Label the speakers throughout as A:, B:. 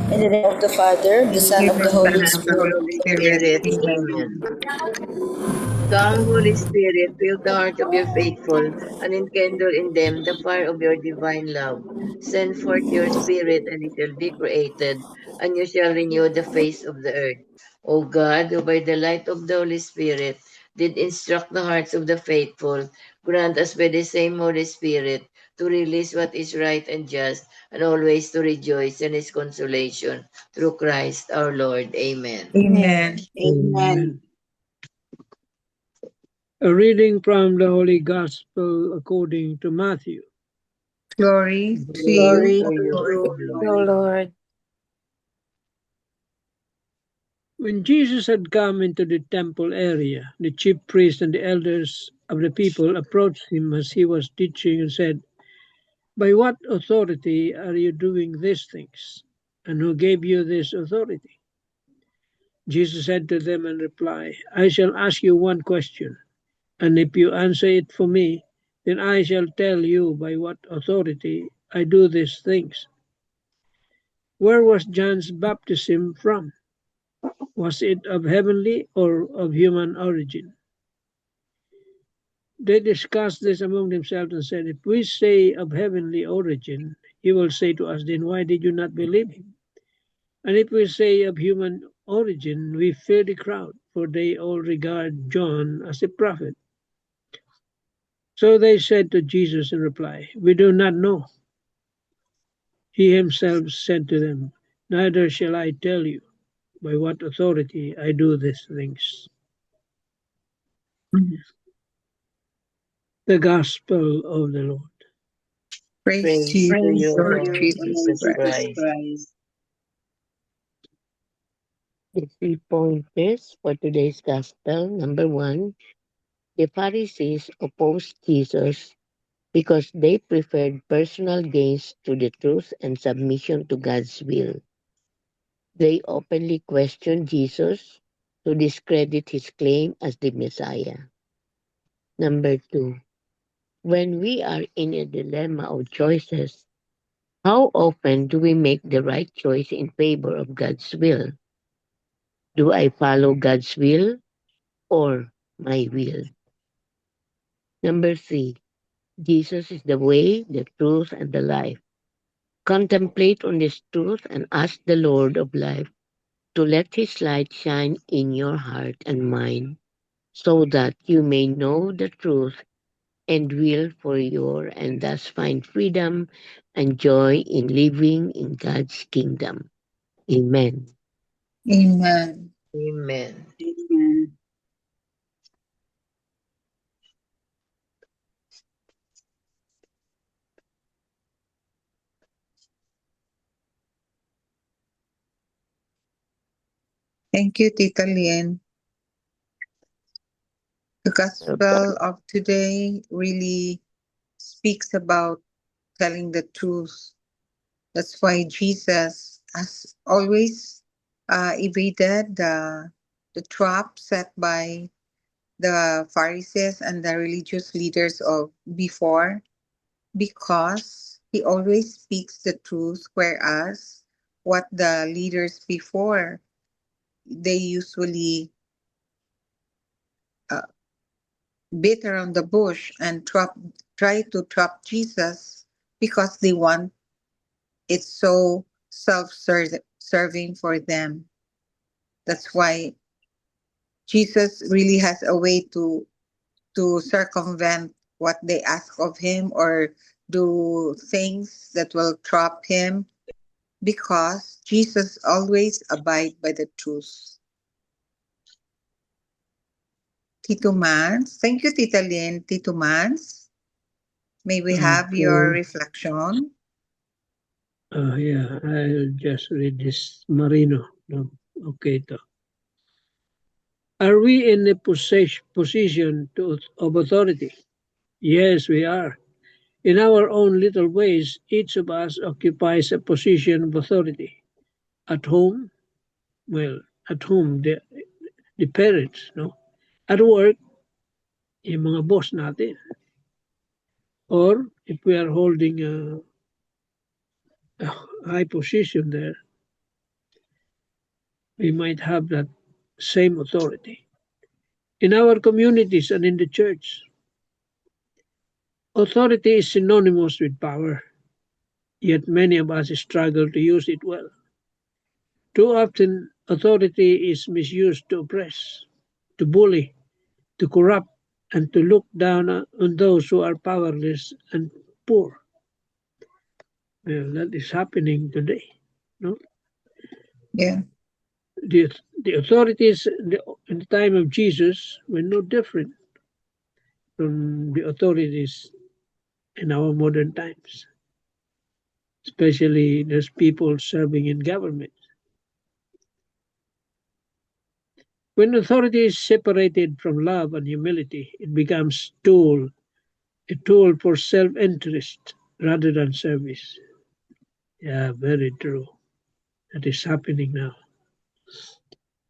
A: In the name of the Father, the Son, of the Holy
B: Son of the
A: Spirit.
B: Holy Spirit. Amen. Come, Holy Spirit, fill the heart of your faithful, and enkindle in them the fire of your divine love. Send forth your Spirit, and it shall be created, and you shall renew the face of the earth. O God, who by the light of the Holy Spirit did instruct the hearts of the faithful, grant us by the same Holy Spirit to release what is right and just, and always to rejoice in his consolation. Through Christ our Lord. Amen.
C: Amen.
D: Amen.
E: A reading from the Holy Gospel according to Matthew.
C: Glory to
B: Glory
C: you,
B: to
C: O
B: you,
C: Lord.
B: O
D: O
B: Lord.
D: Lord.
E: When Jesus had come into the temple area, the chief priests and the elders of the people approached him as he was teaching and said, "By what authority are you doing these things? And who gave you this authority?" Jesus said to them in reply, "I shall ask you one question, and if you answer it for me, then I shall tell you by what authority I do these things. Where was John's baptism from? Was it of heavenly or of human origin?" They discussed this among themselves and said, "If we say of heavenly origin, he will say to us, then why did you not believe him? And if we say of human origin, we fear the crowd, for they all regard John as a prophet." So they said to Jesus in reply, "We do not know." He himself said to them, "Neither shall I tell you by what authority I do these things." The Gospel of the Lord.
C: Praise to
B: Praise
C: you,
B: to you, O
C: Lord
B: Lord
C: Jesus
B: Jesus
C: Christ.
B: Christ.
F: The 3 pointers for today's Gospel. Number 1, the Pharisees opposed Jesus because they preferred personal gains to the truth and submission to God's will. They openly questioned Jesus to discredit his claim as the Messiah. Number 2, when we are in a dilemma of choices, how often do we make the right choice in favor of God's will? Do I follow God's will or my will? Number 3, Jesus is the way, the truth, and the life. Contemplate on this truth and ask the Lord of life to let his light shine in your heart and mind so that you may know the truth and will for your and thus find freedom and joy in living in God's kingdom. Amen.
C: Amen.
B: Amen.
D: Amen.
C: Thank you, Tita Lien. The Gospel of today really speaks about telling the truth. That's why Jesus has always evaded the trap set by the Pharisees and the religious leaders of before, because he always speaks the truth, whereas what the leaders before, they usually uh, beat around the bush and try to trap Jesus because they want it so self-serving for them. That's why Jesus really has a way to circumvent what they ask of him or do things that will trap him, because Jesus always abide by the truth. Tito Mans. Thank you, Tita Lynn. Tito Mans, may we have your
E: Okay.
C: reflection?
E: Yeah, I'll just read this Marino. No, okay, to. Are we in a position of authority? Yes, we are. In our own little ways, each of us occupies a position of authority. At home, well, at home, the parents, no? At work, yung mga boss natin. Or if we are holding a high position there, we might have that same authority. In our communities and in the church, authority is synonymous with power, yet many of us struggle to use it well. Too often, authority is misused to oppress, to bully, to corrupt, and to look down on those who are powerless and poor. Well, that is happening today. No?
C: Yeah.
E: The authorities in the time of Jesus were no different from the authorities in our modern times, especially those people serving in government. When authority is separated from love and humility, it becomes a tool for self-interest rather than service. Yeah, very true. That is happening now.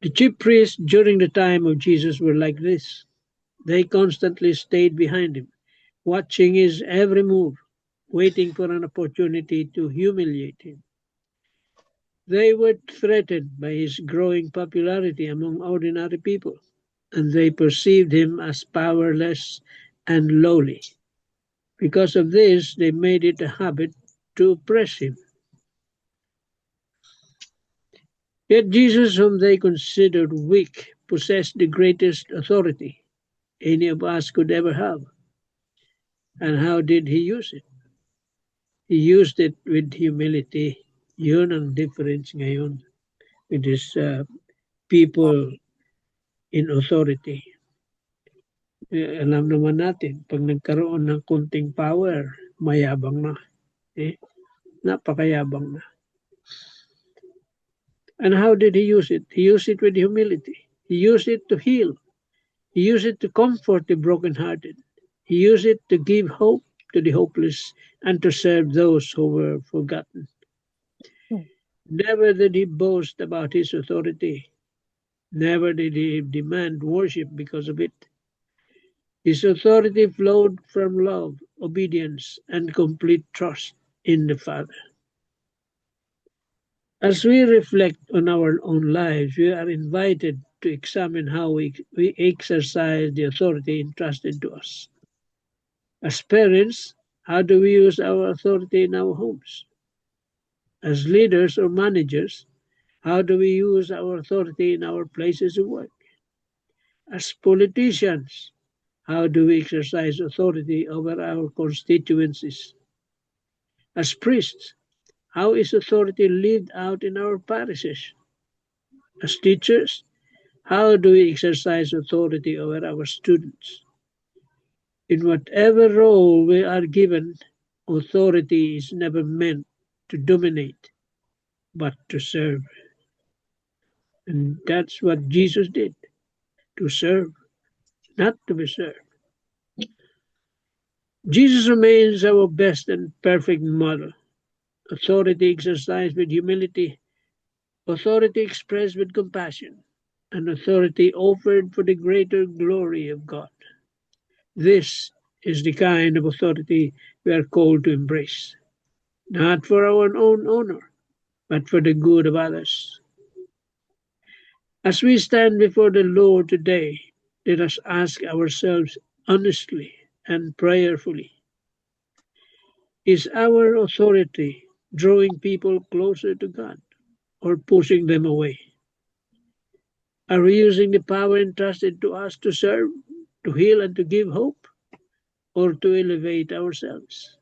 E: The chief priests during the time of Jesus were like this. They constantly stayed behind him, watching his every move, waiting for an opportunity to humiliate him. They were threatened by his growing popularity among ordinary people, and they perceived him as powerless and lowly. Because of this, they made it a habit to oppress him. Yet Jesus, whom they considered weak, possessed the greatest authority any of us could ever have. And how did he use it? He used it with humility. Yun ang difference ngayon with these people in authority. Alam naman natin, pag nagkaroon ng kunting power, mayabang na. Napakayabang na. And how did he use it? He used it with humility. He used it to heal. He used it to comfort the brokenhearted. He used it to give hope to the hopeless and to serve those who were forgotten. Never did he boast about his authority. Never did he demand worship because of it. His authority flowed from love, obedience, and complete trust in the Father. As we reflect on our own lives, we are invited to examine how we exercise the authority entrusted to us. As parents, how do we use our authority in our homes? As leaders or managers, how do we use our authority in our places of work? As politicians, how do we exercise authority over our constituencies? As priests, how is authority lived out in our parishes? As teachers, how do we exercise authority over our students? In whatever role we are given, authority is never meant to dominate, but to serve. And that's what Jesus did, to serve, not to be served. Jesus remains our best and perfect model. Authority exercised with humility, authority expressed with compassion, and authority offered for the greater glory of God. This is the kind of authority we are called to embrace, not for our own honor, but for the good of others. As we stand before the Lord today, let us ask ourselves honestly and prayerfully, is our authority drawing people closer to God or pushing them away? Are we using the power entrusted to us to serve, to heal, and to give hope, or to elevate ourselves?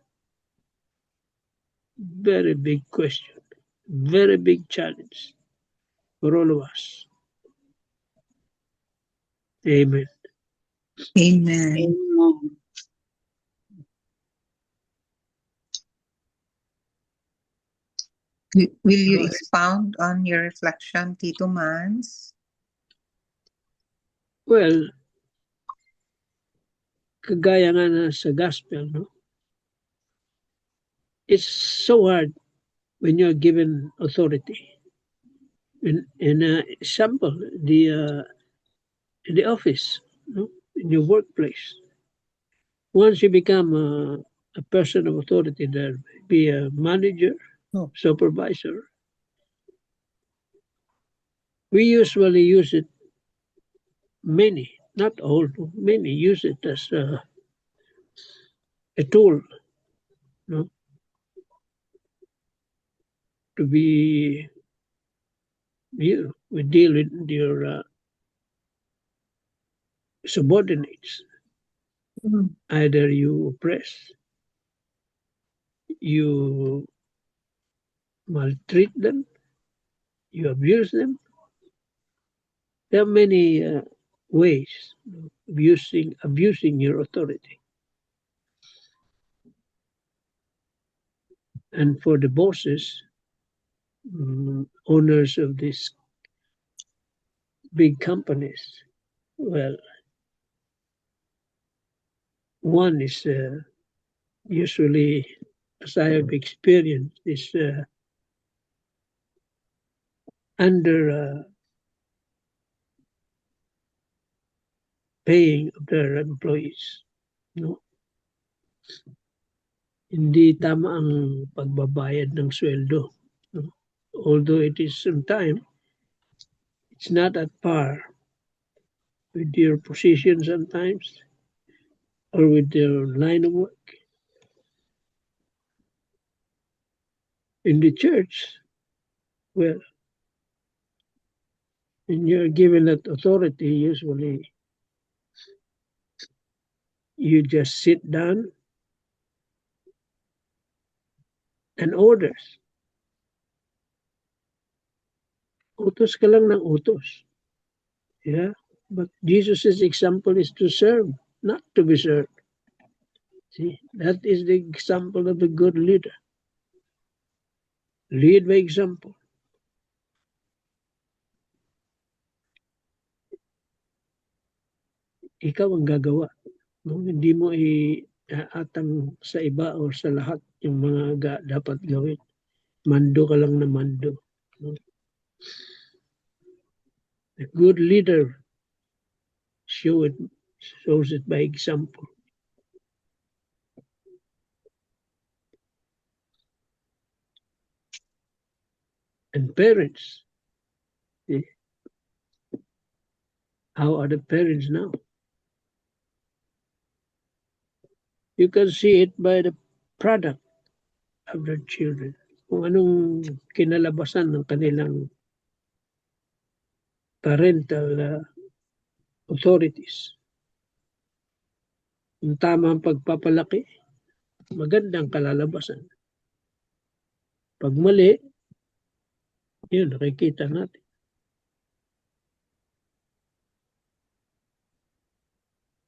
E: Very big question, very big challenge for all of us. Amen.
C: Amen.
D: Amen.
C: Will you
E: Go ahead.
C: expound on your reflection, Tito Mans?
E: Well, kagaya nga na sa gospel, no? It's so hard when you're given authority. In example, in the office, no? In your workplace. Once you become a person of authority there, be a manager, supervisor, We usually use it, many, not all, many use it as a tool, no? To be, we deal with your subordinates. Either you oppress, you maltreat them, you abuse them. There are many ways of abusing your authority. And for the bosses, owners of these big companies, well, one is usually, as I have experienced, is under paying of their employees. No? Hindi tama ang pagbabayad ng sweldo. No? Although it is on time, it's not at par with your position sometimes or with your line of work. In the church, well, when you're given that authority, usually you just sit down and orders. Utos ka lang ng utos. Yeah, but Jesus' example is to serve, not to be served. See, that is the example of a good leader. Lead by example. Ikaw ang gagawa. No? Hindi mo iaatang sa iba o sa lahat yung mga dapat gawin. Mando ka lang na mando. No? A good leader shows it by example. And parents, see, how are the parents now? You can see it by the product of their children. Kung anong kinalabasan ng kanilang parental authorities. Yung tamang pagpapalaki, magandang kalalabasan. Pag mali, yun, nakikita natin.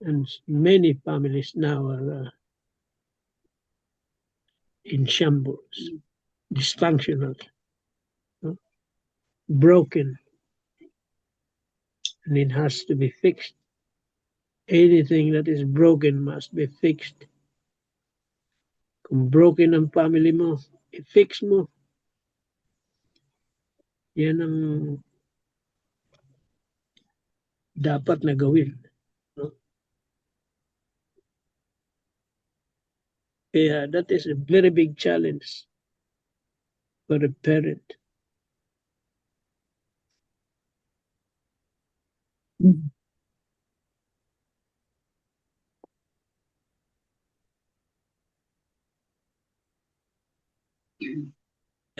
E: And many families now are in shambles, dysfunctional, broken, and it has to be fixed. Anything that is broken must be fixed. Kung broken ang family mo, i-fix mo. Yan ang dapat na gawin. No? Yeah, that is a very big challenge for a parent.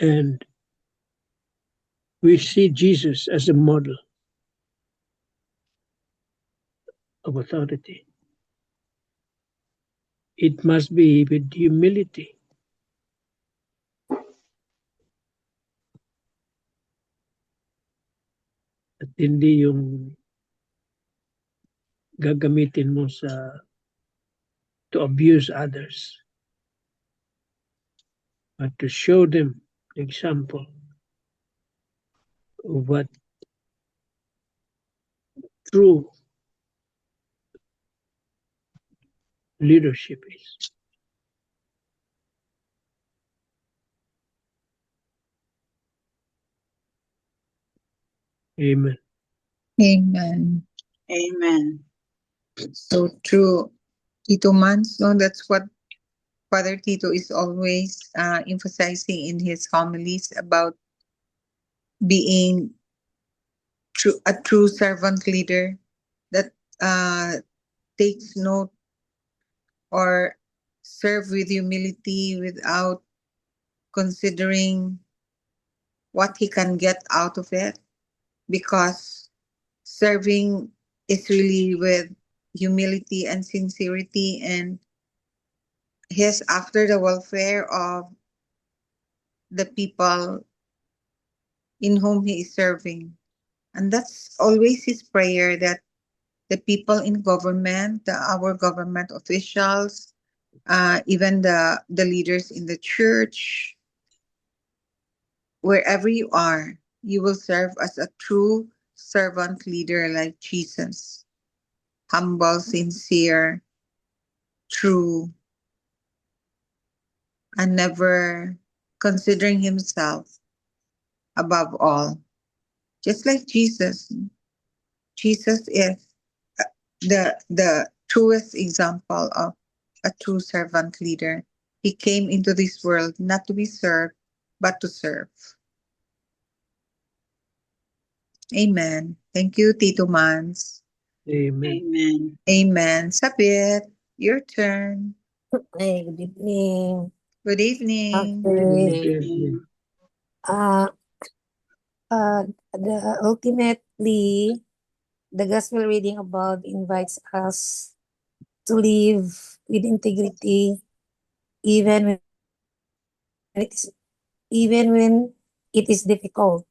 E: And we see Jesus as a model of authority. It must be with humility. At hindi yung gagamitin mo to abuse others, but to show them the example of what true leadership is. Amen.
C: Amen.
D: Amen.
C: So true. Tito Mans, no, that's what Father Tito is always emphasizing in his homilies about being a true servant leader that takes note or serve with humility without considering what he can get out of it, because serving is really with humility and sincerity, and he's after the welfare of the people in whom he is serving. And that's always his prayer, that the people in government, our government officials, even the leaders in the church, wherever you are, you will serve as a true servant leader like Jesus. Humble, sincere, true, and never considering himself above all. Just like Jesus. Jesus is the truest example of a true servant leader. He came into this world not to be served, but to serve. Amen. Thank you, Tito Mans.
E: Amen.
D: Amen.
C: Amen. Sabit, your turn.
A: Hey, good evening.
C: Good evening.
B: Good
A: Okay.
B: evening.
A: Uh, ultimately, the gospel reading above invites us to live with integrity, even when it is even when it is difficult.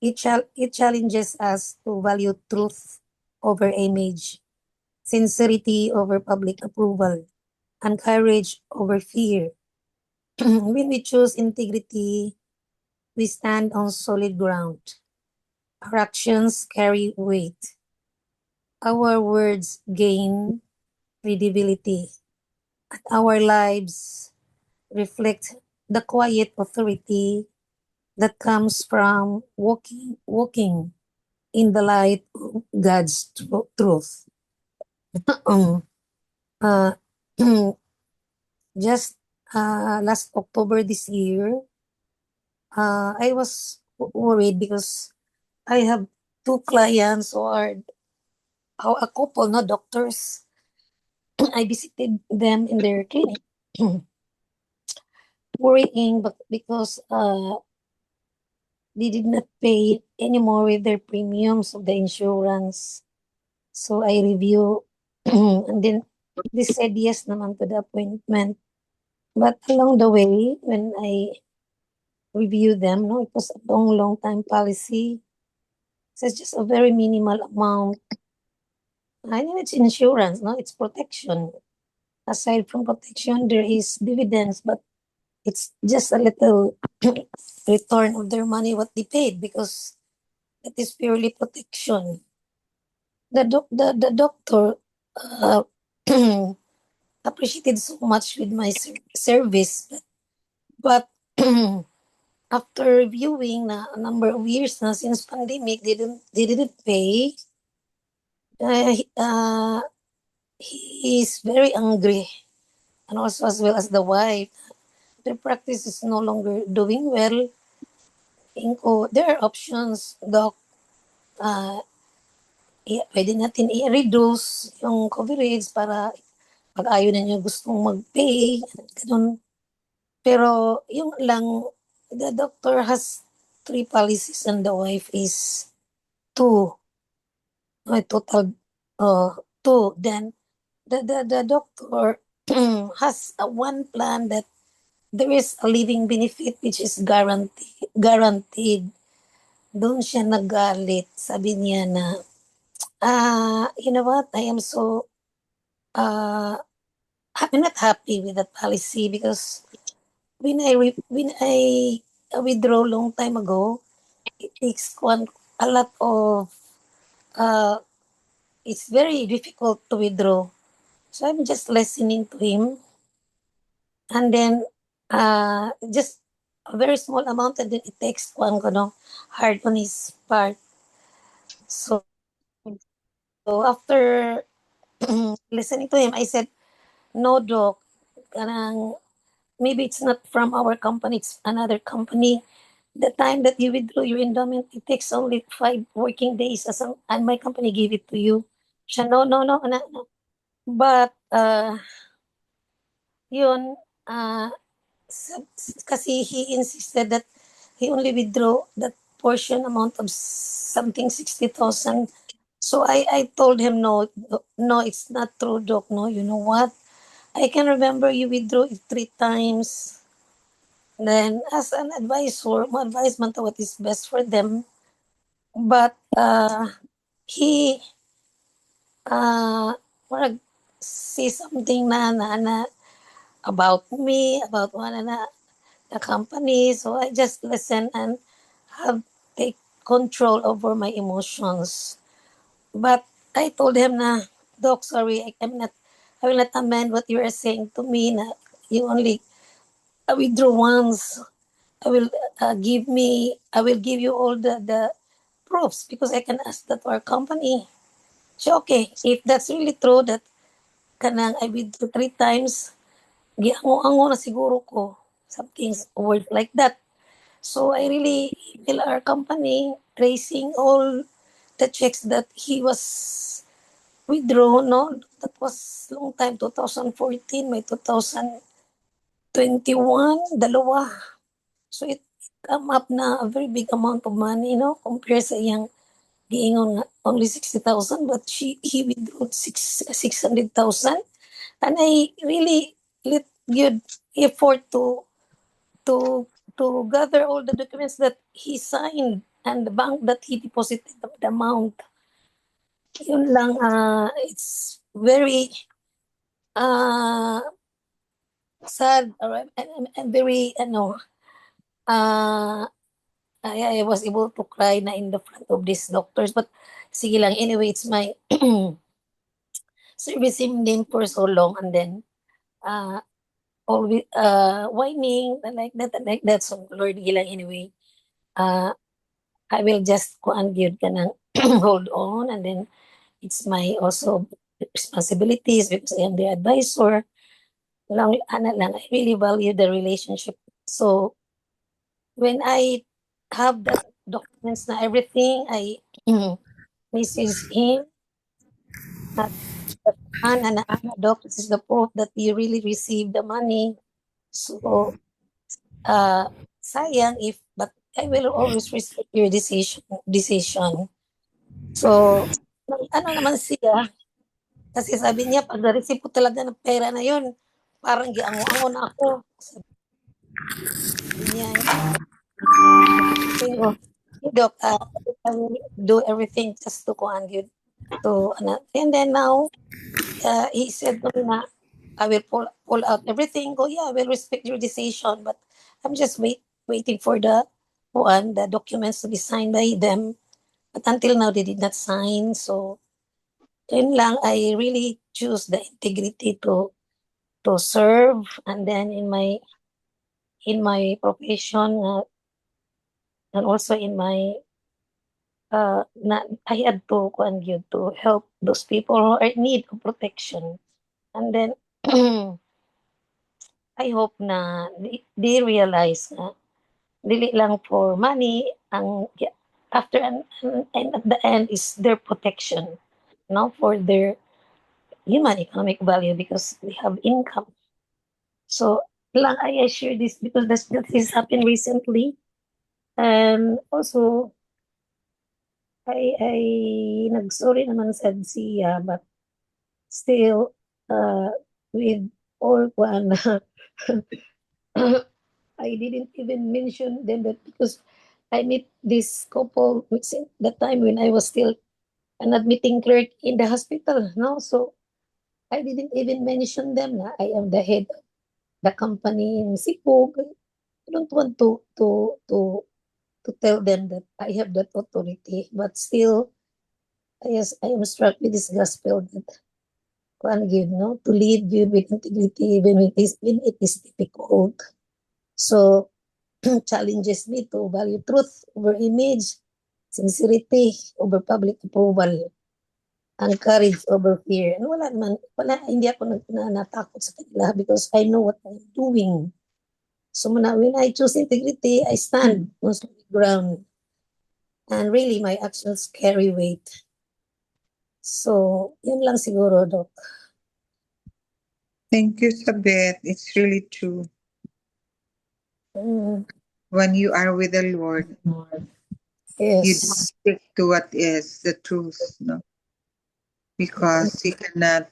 A: It challenges us to value truth over image, sincerity over public approval, and courage over fear. When we choose integrity, we stand on solid ground. Our actions carry weight. Our words gain credibility. And our lives reflect the quiet authority that comes from walking in the light of God's truth. Um, uh, just last October this year, I was worried because I have two clients who are a couple, no doctors. I visited them in their clinic, worrying, but because they did not pay anymore with their premiums of the insurance. So I review, and then they said yes naman to the appointment. But along the way, when I reviewed them, no, it was a long time policy. So it's just a very minimal amount. I know it's insurance, no, it's protection. Aside from protection, there is dividends, but it's just a little return of their money what they paid, because it is purely protection. The doctor uh, appreciated so much with my service, but after reviewing na a number of years na since pandemic, they didn't pay. He is very angry, and also as well as the wife. Their practice is no longer doing well. There are options, doc. Pwede natin i-reduce yung coverage para pag ayaw na niyo gustong mag-pay, ganun. Pero yung lang, the doctor has 3 policies and the wife is 2. Total 2. Then the doctor has a one plan that there is a living benefit which is guaranteed. Doon siya nagalit. Sabi niya na, you know what? I am so I'm not happy with that policy because when I withdraw long time ago, it takes a lot of uh, it's very difficult to withdraw. So I'm just listening to him, and then just a very small amount, and then it takes hard on his part. So after listening to him, I said, "No, doc, kanang maybe it's not from our company; it's another company. the time that you withdraw your endowment, it takes only 5 working days and my company gave it to you. Siya, no, no, no, no, no. But, yun, kasi he insisted that he only withdraw that portion amount of something 60,000. So I told him, no, no, it's not true, Doc. No, you know what? I can remember you withdrew it 3 times. Then, as an advisor, ma-advise man to what is best for them. But, he, parang say something na about me, about the company. So I just listen and have take control over my emotions. But I told him na, Doc, sorry, I will not amend what you are saying to me na you only withdraw once. I will I will give you all the proofs because I can ask that to our company. So okay, if that's really true that kanang I withdrew 3 times, giango-ango na siguro ko. Something words like that. So I really email our company tracing all the checks that he was withdrawn, no? That was long time, 2014, may 2021, dalawa. So it come up na a very big amount of money, no? Compare sa iyang giingon nga only 60,000, but he withdrew 600,000. And I really let good effort to to gather all the documents that he signed and the bank that he deposited the amount. Yun lang, it's very sad and very I was able to cry na in the front of these doctors, but sige lang, anyway, it's my servicing name for so long, and then always whining like that and like that. So Lord gilang, anyway, I will just go and give ka ng hold on, and then it's my also responsibilities because I am the advisor. Lang, lang, I really value the relationship. So when I have that documents na everything, I message him that doc, this is the proof that you really received the money. So sayang but I will always respect your decision. So ano naman siya, kasi sabi niya pag na-receive ko talaga ng pera na yun, parang giango-ango na ako. Sabi niya, Doc, I will do everything just to kuhan yun. So, and then now, he said to me na, I will pull out everything. Go, yeah, I will respect your decision, but I'm just waiting for the documents to be signed by them. But until now, they did not sign. So, yun lang, I really choose the integrity to serve, and then in my profession, and also in my I had to help those people who are in need of protection. And then I hope na they realize na dili lang for money ang after and at the end is their protection, for their human economic value because they have income. So lang I share this because that has happened recently, and also I nagsorry naman sad siya, but still with all one I didn't even mention them that because I met this couple the time when I was still an admitting clerk in the hospital, no? So I didn't even mention them na I am the head of the company in Cebu. I don't want to tell them that I have that authority, but still, yes, I am struck with this gospel that can give, no, to lead you with integrity even when it is difficult. So challenges me to value truth over image, sincerity over public approval, and courage over fear. And hindi ako natakot sa kanila because I know what I'm doing. So when I choose integrity, I stand on solid ground. And really, my actions carry weight. So, yun lang siguro, Doc.
C: Thank you, Sabet. It's really true.
A: Mm,
C: When you are with the Lord, you don't
A: yes.
C: stick to what is the truth, no? Because you cannot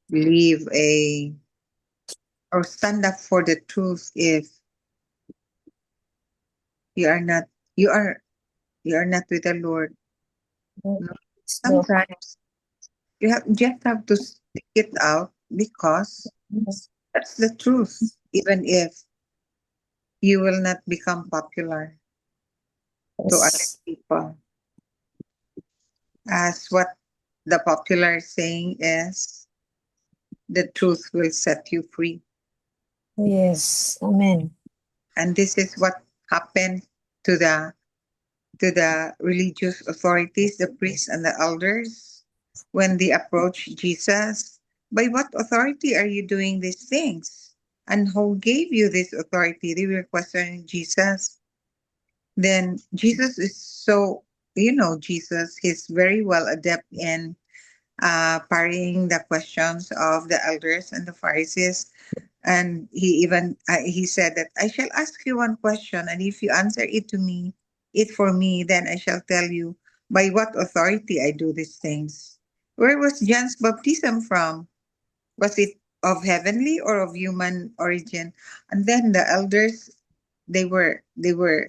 C: leave or stand up for the truth if you are not you are you are not with the Lord. No?
A: So,
C: Sometimes you just have to stick it out because that's the truth, even if you will not become popular to other
A: yes.
C: people. As what the popular saying is, the truth will set you free.
A: Yes. Amen.
C: And this is what happened to the religious authorities, the priests and the elders, when they approached Jesus. By what authority are you doing these things? And who gave you this authority? They were questioning Jesus. Then Jesus is so, Jesus, he's very well adept in parrying the questions of the elders and the Pharisees. And he said that I shall ask you one question, and if you answer it for me, then I shall tell you by what authority I do these things. Where was John's baptism from? Was it of heavenly or of human origin? And then the elders, they were they were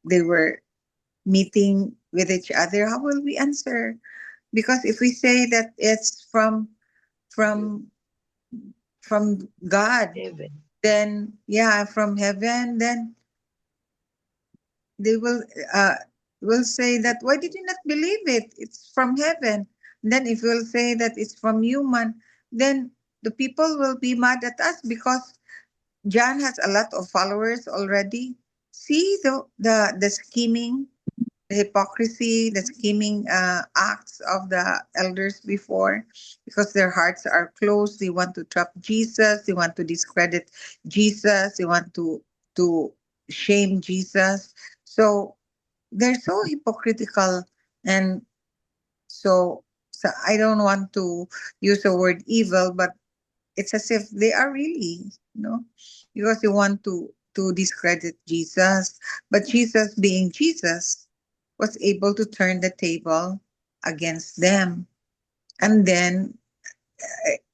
C: they were meeting with each other. How will we answer? Because if we say that it's from from God,
B: Heaven.
C: then yeah, from heaven, then they will say that why did you not believe it? It's from heaven. Then if we'll say that it's from human, then the people will be mad at us because John has a lot of followers already. See the scheming, the hypocrisy, the scheming acts of the elders before, because their hearts are closed. They want to trap Jesus. They want to discredit Jesus. They want to shame Jesus. So they're so hypocritical, and so I don't want to use the word evil, but it's as if they are really, because they want to discredit Jesus. But Jesus, being Jesus, was able to turn the table against them, and then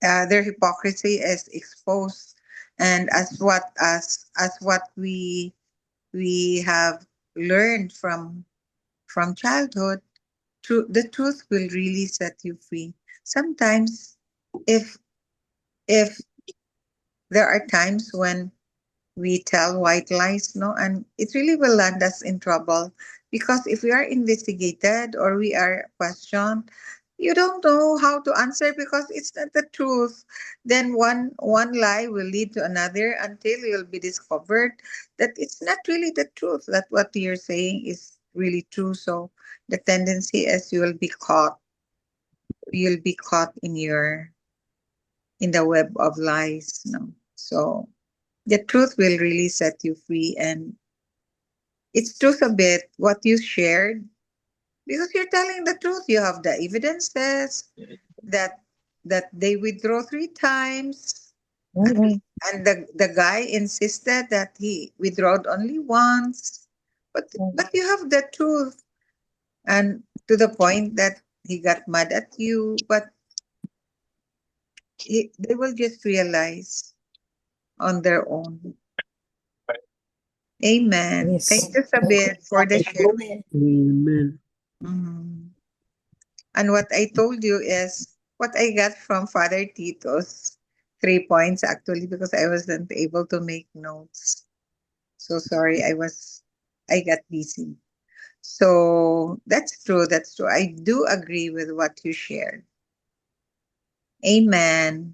C: their hypocrisy is exposed. And as what we have learned from childhood, the truth will really set you free. Sometimes, if if there are times when we tell white lies, no, and it really will land us in trouble, because if we are investigated or we are questioned, you don't know how to answer because it's not the truth. Then one lie will lead to another until you'll be discovered that it's not really the truth, that what you're saying is really true. So the tendency is you'll be caught in the web of lies, no. So the truth will really set you free. And it's truth a bit what you shared, because you're telling the truth. You have the evidences that they withdraw 3 times,
A: Mhm.
C: and the guy insisted that he withdrawed only once. But you have the truth, and to the point that he got mad at you, but they will just realize on their own. Amen.
A: Yes.
C: Thank you, Sabit, for the share.
A: Amen.
E: Amen.
C: Mhm. And what I told you is what I got from Father Tito's 3 points, actually, because I wasn't able to make notes. So sorry, I got busy. So that's true. That's true. I do agree with what you shared. Amen.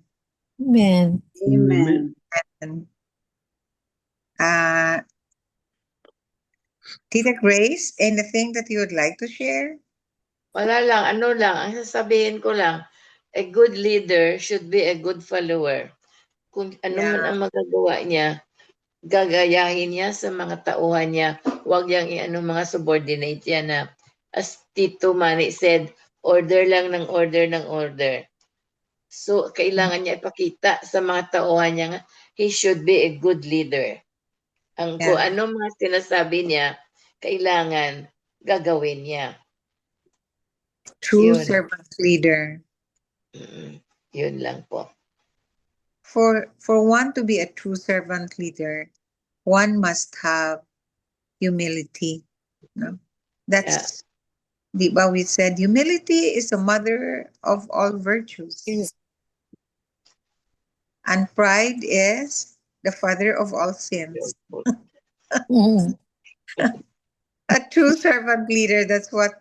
D: Amen.
E: Amen.
C: And uh, Tita Grace, anything that you would like to share?
B: Wala lang, ang sasabihin ko lang, a good leader should be a good follower. Kung ano man
C: Yeah.
B: ang magagawa niya, gagayahin niya sa mga tauhan niya. Huwag niyang i-ano mga subordinate yan na, as Tito Manny said, order lang ng order ng order. So, kailangan niya ipakita sa mga tauhan niya nga, he should be a good leader. Kung
C: Yeah.
B: anong mga sinasabi niya, kailangan gagawin niya.
C: True
B: Yun.
C: servant leader.
B: Yun lang po.
C: For one to be a true servant leader, one must have humility. No? That's di ba we said humility is the mother of all virtues.
A: Yes.
C: And pride is the father of all sins.
A: Mm.
C: A true servant leader, that's what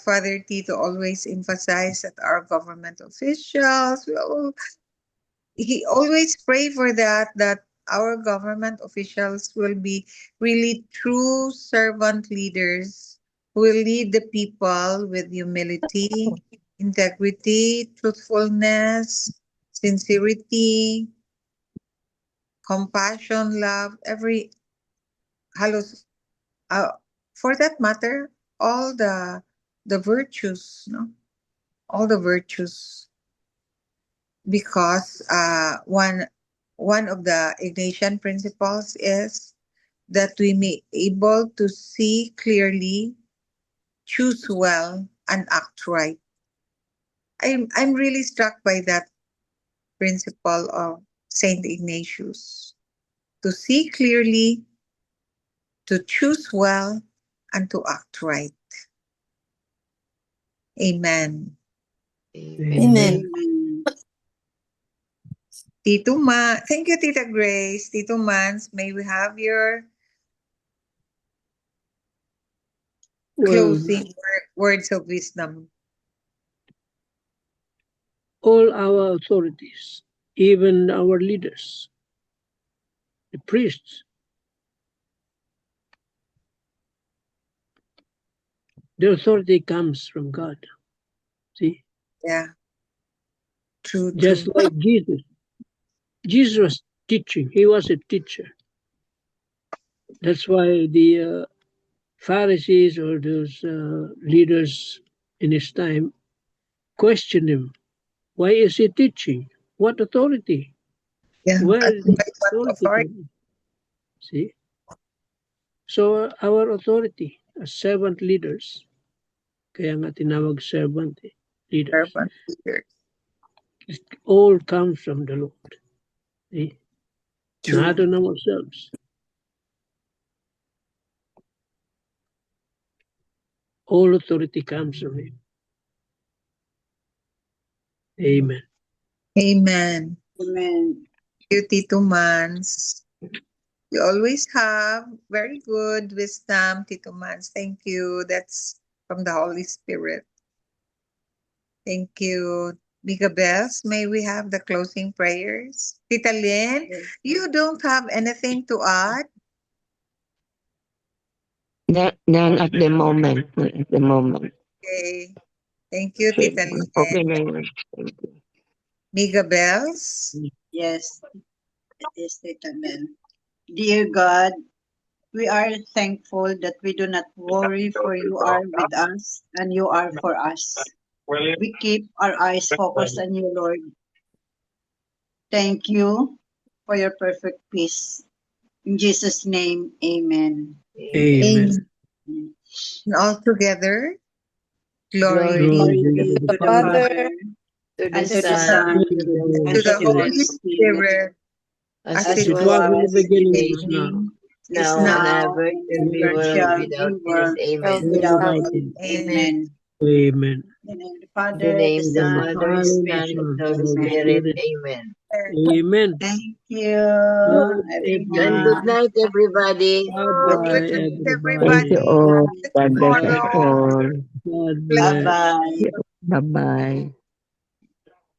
C: Father Tito always emphasized at our government officials. He always pray for that our government officials will be really true servant leaders who will lead the people with humility, integrity, truthfulness, sincerity, compassion, love, halos, for that matter, all the virtues, no? All the virtues. Because one of the Ignatian principles is that we may able to see clearly, choose well, and act right. I'm really struck by that principle of Saint Ignatius. To see clearly, to choose well, and to act right. Amen.
A: Amen.
D: Amen.
C: Thank you, Tita Grace. Tito Mans, may we have your
E: Well,
C: closing words of wisdom?
E: all our authorities, even our leaders, the priests, the authority comes from God. See,
C: Yeah. True.
E: just like Jesus. Jesus was teaching. He was a teacher. That's why the Pharisees or those leaders in his time questioned him. Why is he teaching? What authority?
C: Yeah.
E: Where is his
C: By what
E: authority
C: authority?
E: coming? See? So our authority as servant leaders, kaya nga tinawag servant leaders,
C: Servant leaders.
E: it all comes from the Lord. See?
C: True.
E: Not on ourselves. All authority comes from him. Amen.
C: Amen.
D: Amen.
C: Thank you, Tito Mans. You always have very good wisdom, Tito Mans. Thank you. That's from the Holy Spirit. Thank you. Miga Bells, may we have the closing prayers? Tita Lynn, you don't have anything to add?
F: None at the moment. Not at the moment.
C: Okay. Thank you,
F: Okay,
C: Tita Lynn.
F: okay na yun. Thank you.
C: Miga Bells?
D: Yes, it is Tita Mel. Dear God, we are thankful that we do not worry, for you are with us and you are for us. We keep our eyes focused on you, Lord. Thank you for your perfect peace. In Jesus' name, amen.
E: Amen.
C: And all together, glory
B: Glory
D: Glory be to the
A: Father,
D: Father,
B: to
D: and
B: the
D: to the
B: Son,
D: Son,
C: to
D: and
C: the
D: to the
C: Holy Spirit,
B: as
C: as
B: it
E: It
C: it
E: was in the
B: was in the
E: beginning, is
B: beginning,
E: now.
C: is
B: now and
C: now,
B: ever, to be
D: ever
B: world
D: shall
B: without
D: be
B: end.
D: world
B: Amen.
D: without
E: Without
D: end.
E: end.
C: Amen.
D: Amen.
E: Amen.
D: In the name of the
B: In the
D: Father,
B: name
D: the
B: of the
D: Son,
B: Father,
D: and
B: the
D: the
B: Son,
D: Spirit.
B: and the Holy
D: Amen.
B: Spirit. Amen.
E: Amen.
D: Thank you,
E: Good
B: And good
D: everyone.
B: night, everybody.
E: Bye
C: Oh,
E: bye,
C: good night,
F: Thank you
E: everybody.
F: all.
C: See you
F: God bless us
C: tomorrow.
F: all.
E: God
C: Bless
E: bless.
D: Bye-bye.
C: you.
F: Bye-bye.